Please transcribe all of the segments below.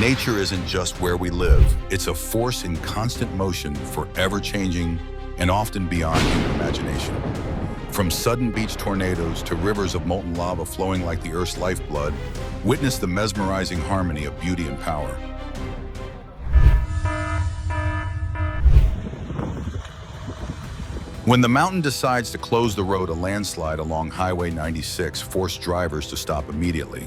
Nature isn't just where we live. It's a force in constant motion, forever changing and often beyond human imagination. From sudden beach tornadoes to rivers of molten lava flowing like the Earth's lifeblood, witness the mesmerizing harmony of beauty and power. When the mountain decides to close the road, a landslide along Highway 96 forced drivers to stop immediately.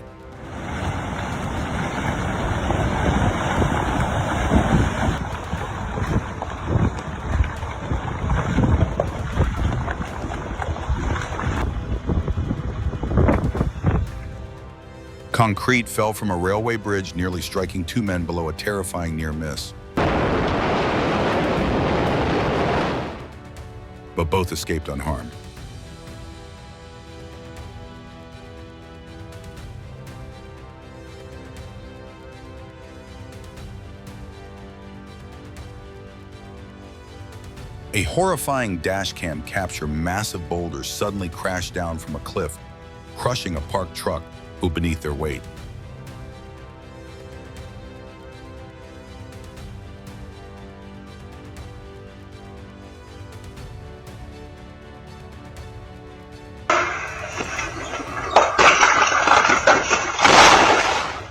Concrete fell from a railway bridge, nearly striking two men below, a terrifying near miss. But both escaped unharmed. A horrifying dashcam capture massive boulders suddenly crash down from a cliff, crushing a parked truck beneath their weight.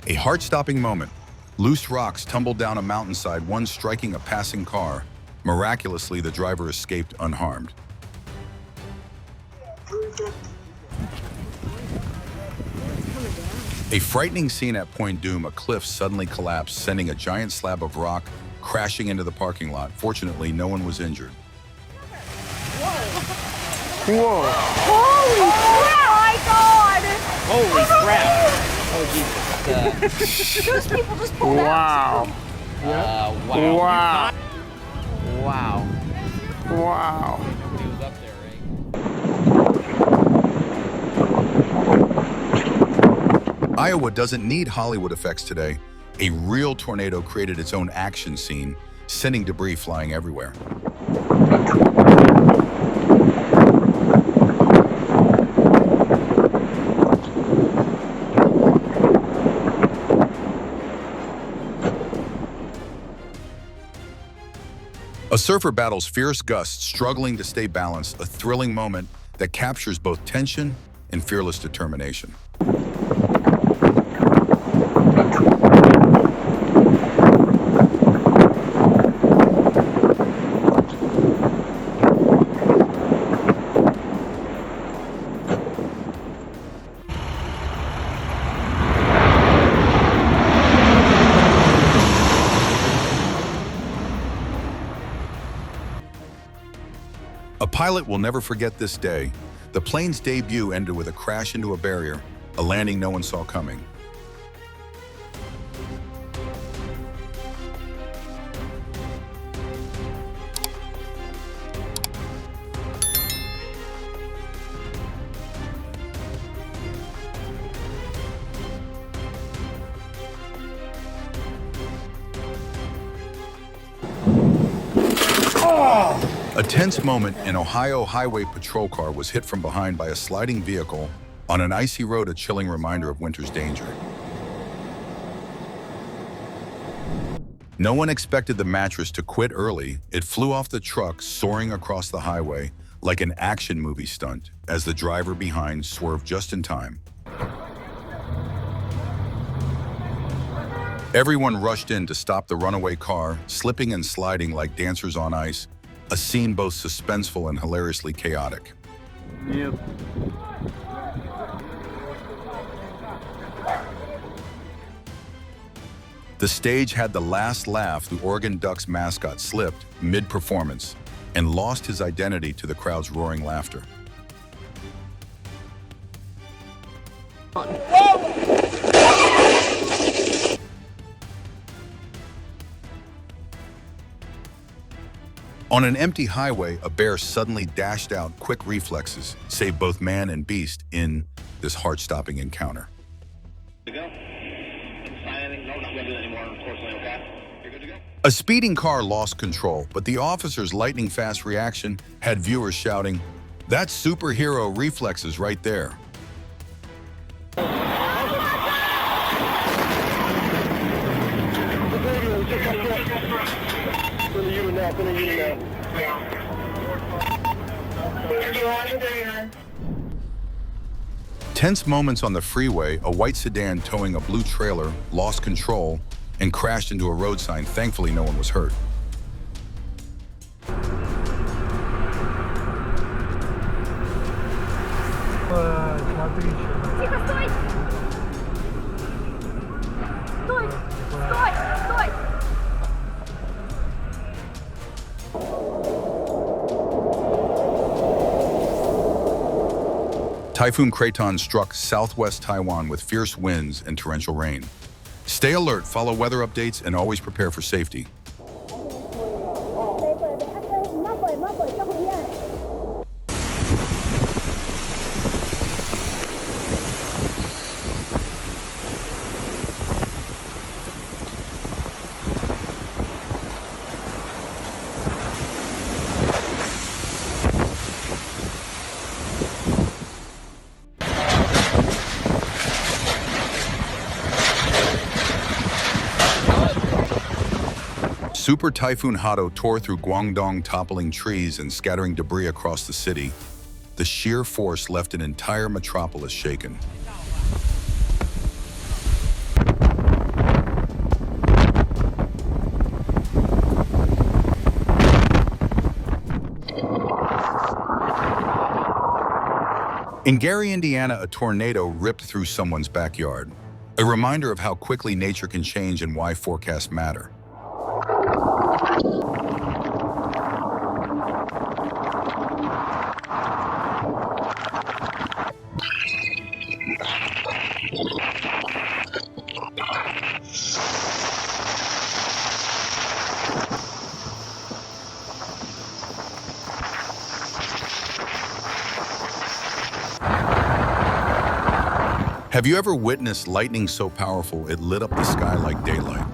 A heart-stopping moment. Loose rocks tumbled down a mountainside, one striking a passing car. Miraculously, the driver escaped unharmed. A frightening scene at Point Doom. A cliff suddenly collapsed, sending a giant slab of rock crashing into the parking lot. Fortunately, no one was injured. Whoa. Holy crap! Oh my Holy God! crap. Oh, Jesus. Those people just pulled Wow. out. Wow. Wow. Wow. Wow. Nobody was up there, right? Iowa doesn't need Hollywood effects today. A real tornado created its own action scene, sending debris flying everywhere. A surfer battles fierce gusts, struggling to stay balanced, a thrilling moment that captures both tension and fearless determination. A pilot will never forget this day. The plane's debut ended with a crash into a barrier, a landing no one saw coming. A tense moment. An Ohio Highway Patrol car was hit from behind by a sliding vehicle on an icy road, a chilling reminder of winter's danger. No one expected the mattress to quit early. It flew off the truck, soaring across the highway like an action movie stunt as the driver behind swerved just in time. Everyone rushed in to stop the runaway car, slipping and sliding like dancers on ice. A scene both suspenseful and hilariously chaotic. Yep. The stage had the last laugh. The Oregon Ducks mascot slipped mid-performance and lost his identity to the crowd's roaring laughter. On an empty highway, a bear suddenly dashed out. Quick reflexes saved both man and beast in this heart-stopping encounter. A speeding car lost control, but the officer's lightning-fast reaction had viewers shouting, "That's superhero reflexes right there." Tense moments on the freeway, a white sedan towing a blue trailer lost control and crashed into a road sign. Thankfully, no one was hurt. Тихо, стой! Стой! Стой! Стой! Typhoon Kraton struck southwest Taiwan with fierce winds and torrential rain. Stay alert, follow weather updates, and always prepare for safety. Super Typhoon Hado tore through Guangdong, toppling trees and scattering debris across the city. The sheer force left an entire metropolis shaken. In Gary, Indiana, a tornado ripped through someone's backyard. A reminder of how quickly nature can change and why forecasts matter. Have you ever witnessed lightning so powerful it lit up the sky like daylight?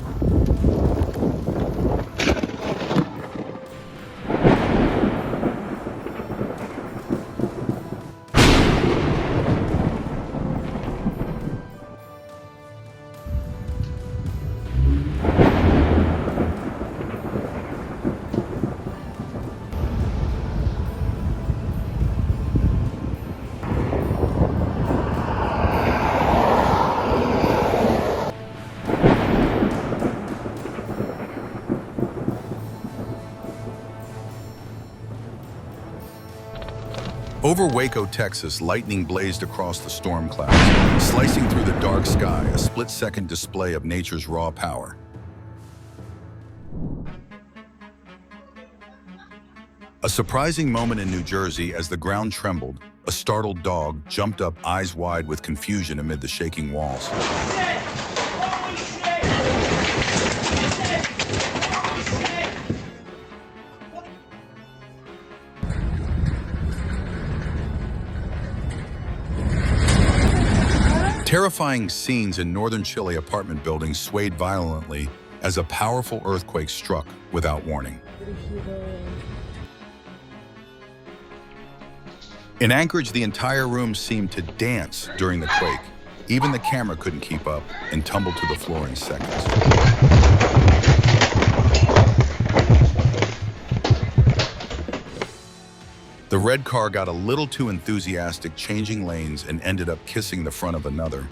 Over Waco, Texas, lightning blazed across the storm clouds, slicing through the dark sky, a split-second display of nature's raw power. A surprising moment in New Jersey as the ground trembled, a startled dog jumped up eyes wide with confusion amid the shaking walls. Terrifying scenes in northern Chile apartment buildings swayed violently as a powerful earthquake struck without warning. In Anchorage, the entire room seemed to dance during the quake. Even the camera couldn't keep up and tumbled to the floor in seconds. The red car got a little too enthusiastic, changing lanes, and ended up kissing the front of another.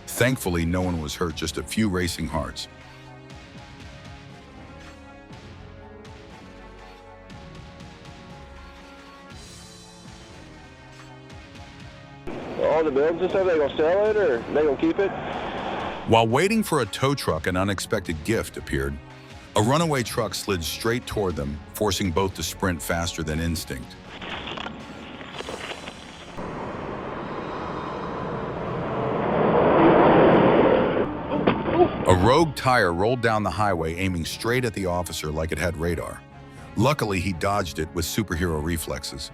Thankfully, no one was hurt, just a few racing hearts. All the buildings and stuff, they gonna sell it or they gonna keep it? While waiting for a tow truck, an unexpected gift appeared. A runaway truck slid straight toward them, forcing both to sprint faster than instinct. A rogue tire rolled down the highway, aiming straight at the officer like it had radar. Luckily, he dodged it with superhero reflexes.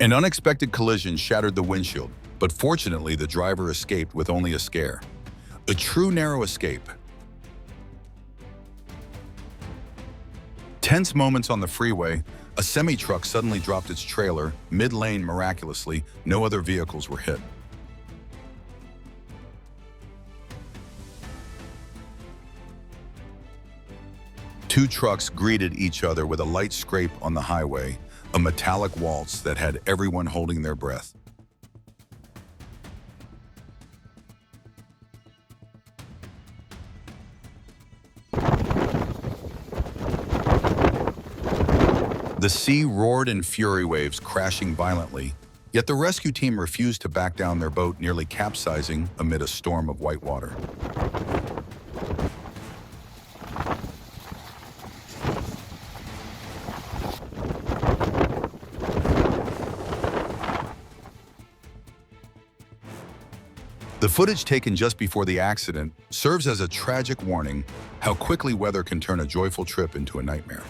An unexpected collision shattered the windshield, but fortunately, the driver escaped with only a scare. A true narrow escape. Tense moments on the freeway, a semi-truck suddenly dropped its trailer, mid-lane miraculously, no other vehicles were hit. Two trucks greeted each other with a light scrape on the highway, a metallic waltz that had everyone holding their breath. The sea roared in fury waves, crashing violently, yet the rescue team refused to back down, their boat nearly capsizing amid a storm of white water. The footage taken just before the accident serves as a tragic warning how quickly weather can turn a joyful trip into a nightmare.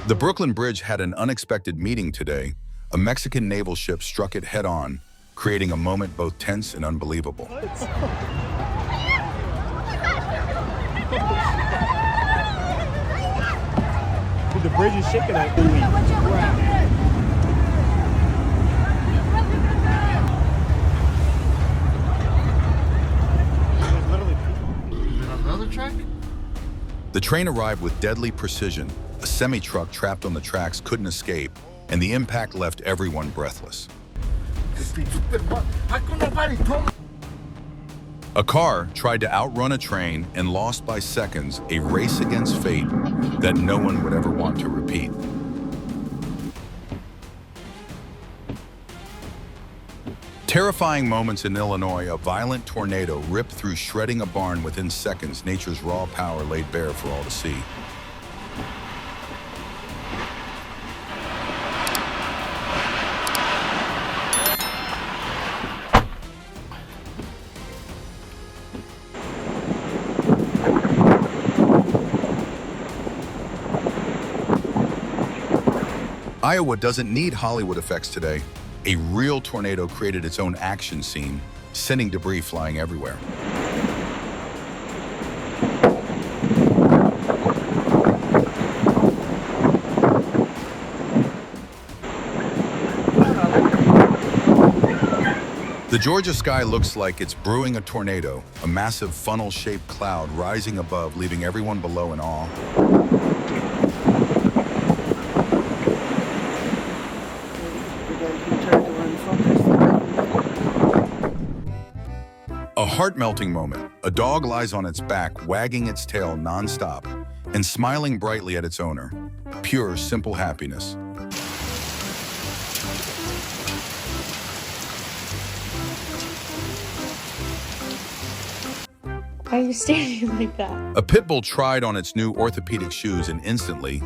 The Brooklyn Bridge had an unexpected meeting today. A Mexican naval ship struck it head-on, creating a moment both tense and unbelievable. The bridge is shaking at the Another track? The train arrived with deadly precision. A semi-truck trapped on the tracks couldn't escape, and the impact left everyone breathless. A car tried to outrun a train and lost by seconds, a race against fate that no one would ever want to repeat. Terrifying moments in Illinois, a violent tornado ripped through, shredding a barn within seconds. Nature's raw power laid bare for all to see. Iowa doesn't need Hollywood effects today. A real tornado created its own action scene, sending debris flying everywhere. The Georgia sky looks like it's brewing a tornado, a massive funnel-shaped cloud rising above, leaving everyone below in awe. A heart-melting moment. A dog lies on its back, wagging its tail non-stop and smiling brightly at its owner. Pure, simple happiness. Why are you standing like that? A pit bull tried on its new orthopedic shoes and instantly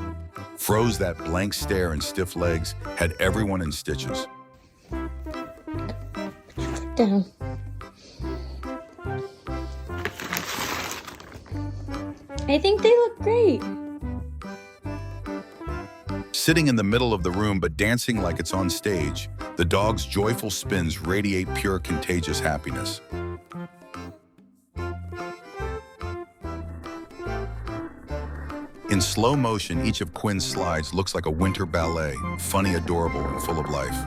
froze. That blank stare and stiff legs had everyone in stitches. Down. I think they look great. Sitting in the middle of the room but dancing like it's on stage, the dog's joyful spins radiate pure, contagious happiness. In slow motion, each of Quinn's slides looks like a winter ballet, funny, adorable, and full of life.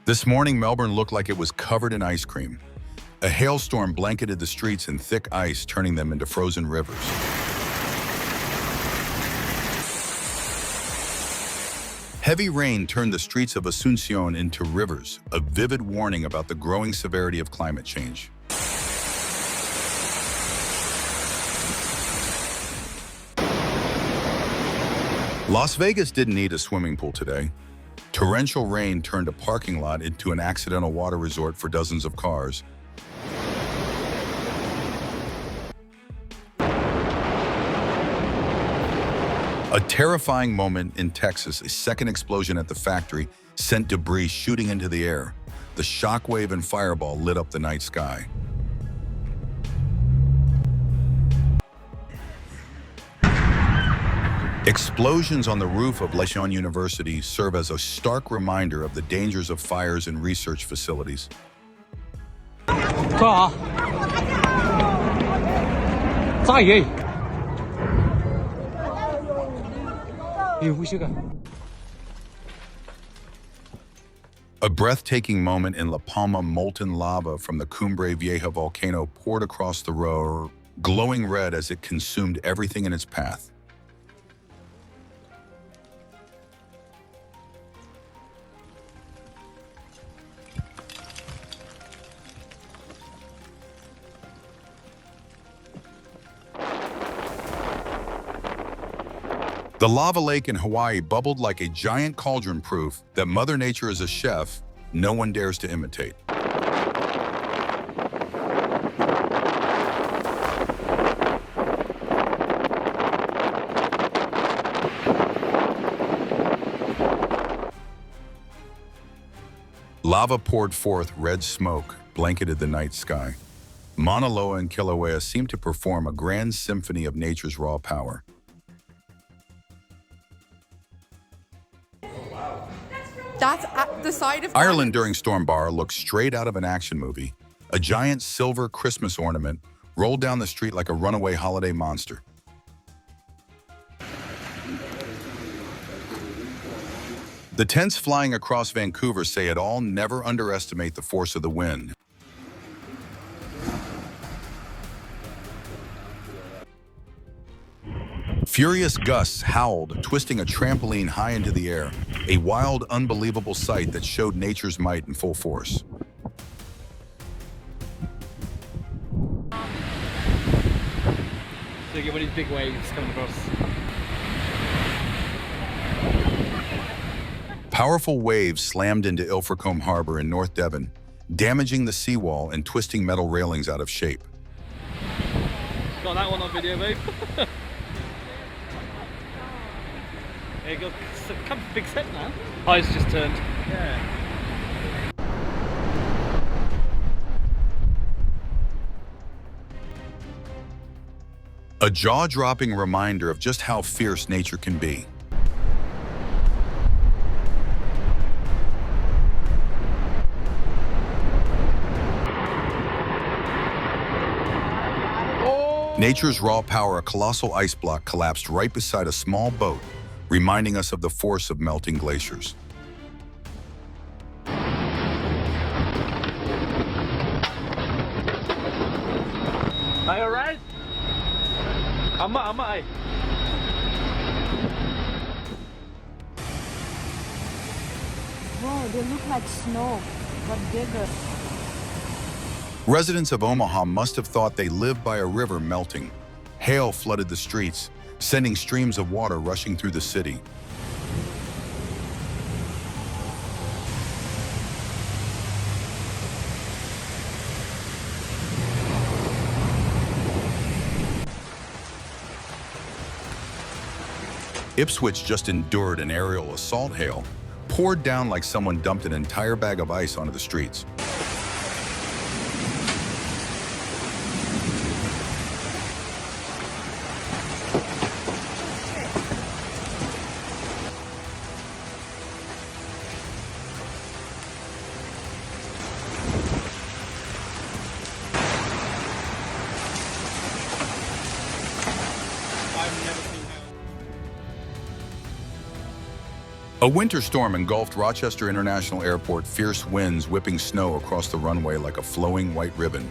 This morning, Melbourne looked like it was covered in ice cream. A hailstorm blanketed the streets in thick ice, turning them into frozen rivers. Heavy rain turned the streets of Asuncion into rivers, a vivid warning about the growing severity of climate change. Las Vegas didn't need a swimming pool today. Torrential rain turned a parking lot into an accidental water resort for dozens of cars. A terrifying moment in Texas, a second explosion at the factory sent debris shooting into the air. The shockwave and fireball lit up the night sky. Explosions on the roof of Lechon University serve as a stark reminder of the dangers of fires in research facilities. A breathtaking moment in La Palma. Molten lava from the Cumbre Vieja volcano poured across the road, glowing red as it consumed everything in its path. The lava lake in Hawaii bubbled like a giant cauldron, proof that Mother Nature is a chef no one dares to imitate. Lava poured forth, red smoke blanketed the night sky. Mauna Loa and Kilauea seemed to perform a grand symphony of nature's raw power. That's at the side of Ireland during Storm Bar looked straight out of an action movie. A giant silver Christmas ornament rolled down the street like a runaway holiday monster. The tents flying across Vancouver say it all. Never underestimate the force of the wind. Furious gusts howled, twisting a trampoline high into the air, a wild, unbelievable sight that showed nature's might in full force. So you get one of these big waves coming across. Powerful waves slammed into Ilfracombe Harbor in North Devon, damaging the seawall and twisting metal railings out of shape. Got that one on video, babe. There you go. Come big set now. Eyes just turned. Yeah. A jaw-dropping reminder of just how fierce nature can be. Nature's raw power. A colossal ice block collapsed right beside a small boat, reminding us of the force of melting glaciers. Are you alright? Am I? Whoa, they look like snow, but bigger. Residents of Omaha must have thought they lived by a river melting. Hail flooded the streets, sending streams of water rushing through the city. Ipswich just endured an aerial assault. Hail poured down like someone dumped an entire bag of ice onto the streets. A winter storm engulfed Rochester International Airport, fierce winds whipping snow across the runway like a flowing white ribbon.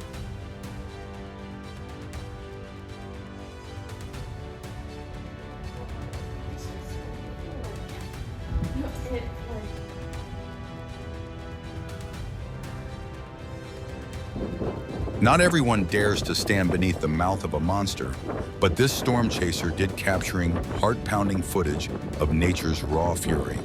Not everyone dares to stand beneath the mouth of a monster, but this storm chaser did, capturing heart-pounding footage of nature's raw fury.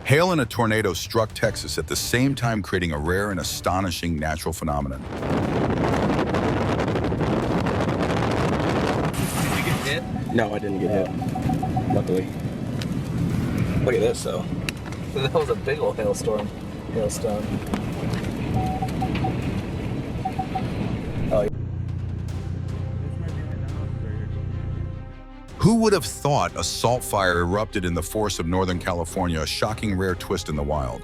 Hail and a tornado struck Texas at the same time, creating a rare and astonishing natural phenomenon. Did you get hit? No, I didn't get hit. Luckily. Look at this, though. That was a big old hailstone. Oh. Who would have thought a salt fire erupted in the forests of Northern California, a shocking rare twist in the wild?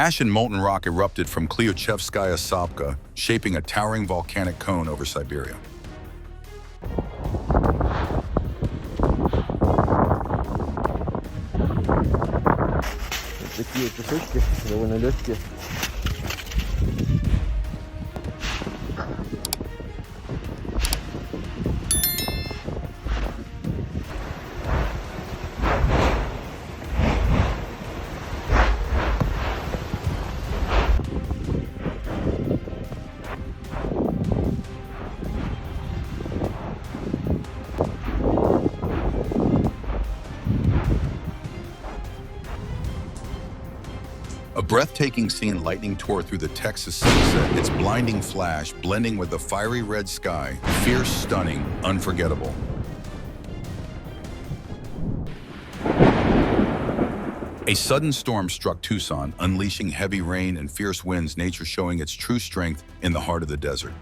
Ash and molten rock erupted from Klyuchevskaya Sopka, shaping a towering volcanic cone over Siberia. Такие песочки довольно легкие. A breathtaking scene lightning tore through the Texas sunset, its blinding flash blending with the fiery red sky, fierce, stunning, unforgettable. A sudden storm struck Tucson, unleashing heavy rain and fierce winds, nature showing its true strength in the heart of the desert.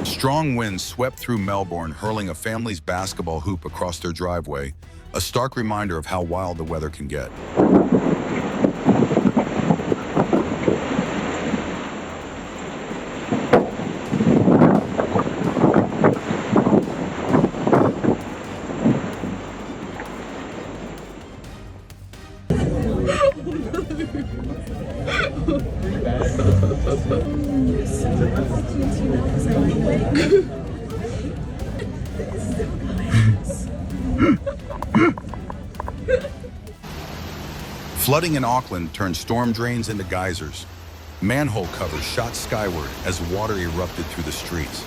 Strong winds swept through Melbourne, hurling a family's basketball hoop across their driveway, a stark reminder of how wild the weather can get. Flooding in Auckland turned storm drains into geysers. Manhole covers shot skyward as water erupted through the streets.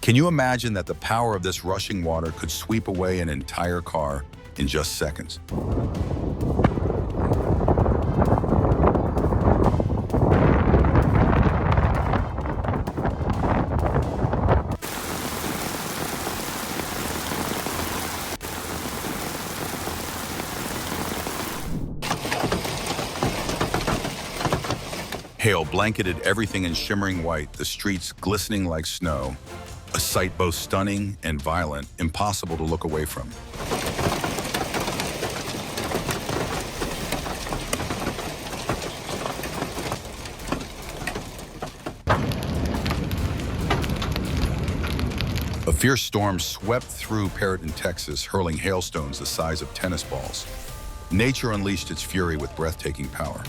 Can you imagine that the power of this rushing water could sweep away an entire car in just seconds? Hail blanketed everything in shimmering white, the streets glistening like snow, a sight both stunning and violent, impossible to look away from. A fierce storm swept through Perrotton, Texas, hurling hailstones the size of tennis balls. Nature unleashed its fury with breathtaking power.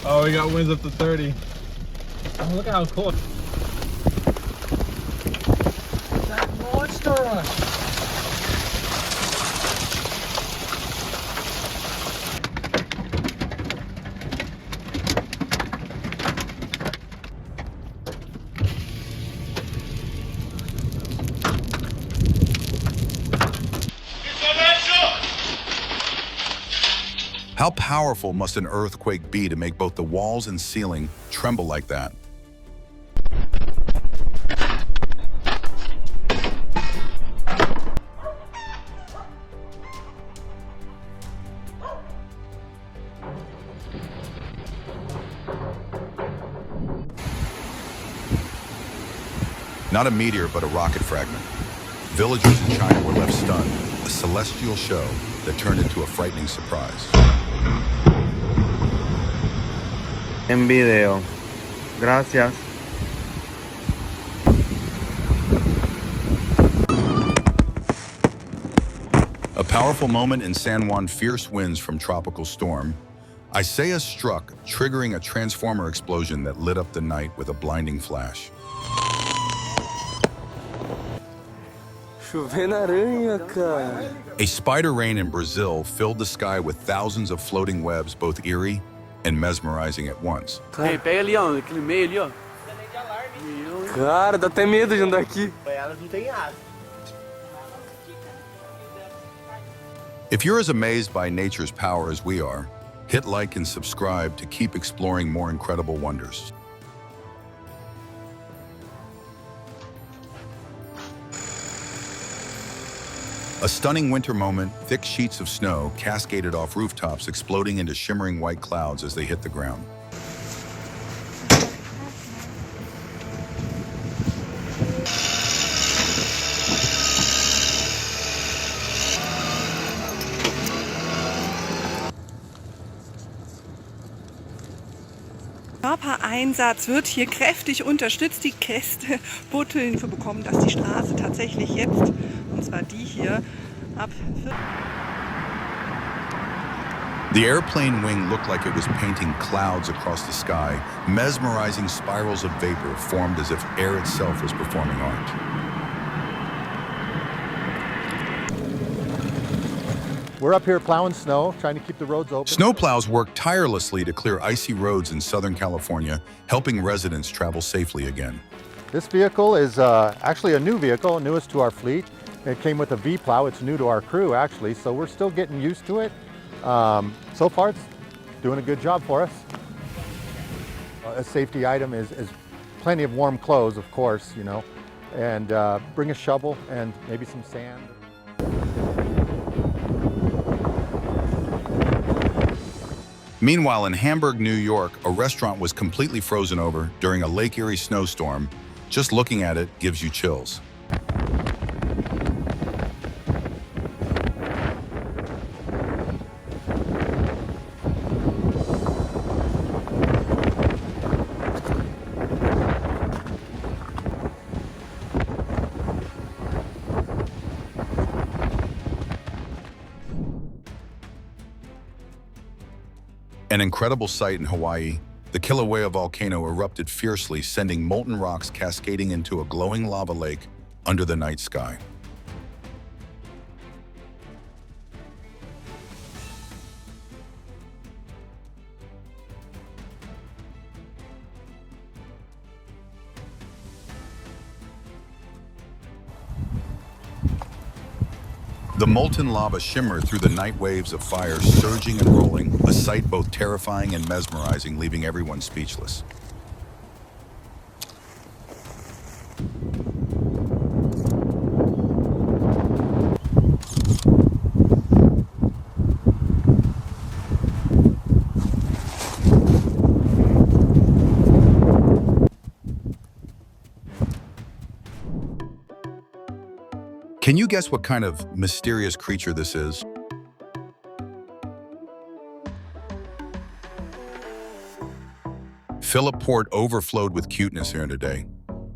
Oh, we got winds up to 30. Oh, look at how cool. That monster! How powerful must an earthquake be to make both the walls and ceiling tremble like that? Not a meteor, but a rocket fragment. Villagers in China were left stunned, a celestial show that turned into a frightening surprise. En video. Gracias. A powerful moment in San Juan, fierce winds from tropical storm. Isaiah struck, triggering a transformer explosion that lit up the night with a blinding flash. Chovendo aranha, cara. A spider rain in Brazil filled the sky with thousands of floating webs, both eerie and mesmerizing at once. Hey, pega ali, ó, aquele meio ali, ó. Cara, dá até medo de andar aqui. If you're as amazed by nature's power as we are, hit like and subscribe to keep exploring more incredible wonders. A A stunning winter moment, thick sheets of snow cascaded off rooftops, exploding into shimmering white clouds as they hit the ground. Körpereinsatz wird hier kräftig unterstützt. Die Gäste butteln zu bekommen, dass die Straße tatsächlich jetzt, und zwar die hier, ab. The airplane wing looked like it was painting clouds across the sky. Mesmerizing spirals of vapor formed as if air itself was performing art. We're up here plowing snow, trying to keep the roads open. Snowplows work tirelessly to clear icy roads in Southern California, helping residents travel safely again. This vehicle is actually a new vehicle, newest to our fleet. It came with a V-plow. It's new to our crew, actually, so we're still getting used to it. So far, it's doing a good job for us. A safety item is plenty of warm clothes, of course, you know, and bring a shovel and maybe some sand. Meanwhile, in Hamburg, New York, a restaurant was completely frozen over during a Lake Erie snowstorm. Just looking at it gives you chills. An incredible sight in Hawaii, the Kilauea volcano erupted fiercely, sending molten rocks cascading into a glowing lava lake under the night sky. The molten lava shimmered through the night waves of fire, surging and rolling, a sight both terrifying and mesmerizing, leaving everyone speechless. Can you guess what kind of mysterious creature this is? Phillip Port overflowed with cuteness here today.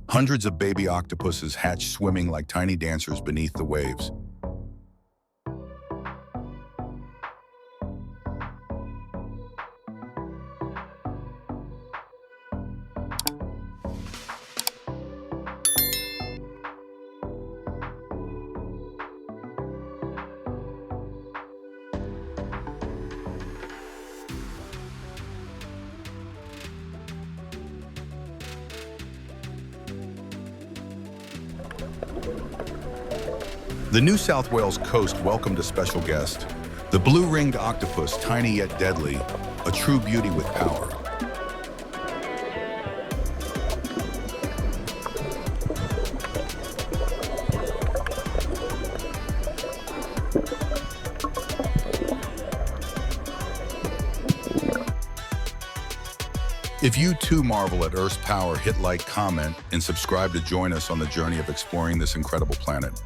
Hundreds of baby octopuses hatched, swimming like tiny dancers beneath the waves. The New South Wales coast welcomed a special guest, the blue-ringed octopus, tiny yet deadly, a true beauty with power. If you too marvel at Earth's power, hit like, comment, and subscribe to join us on the journey of exploring this incredible planet.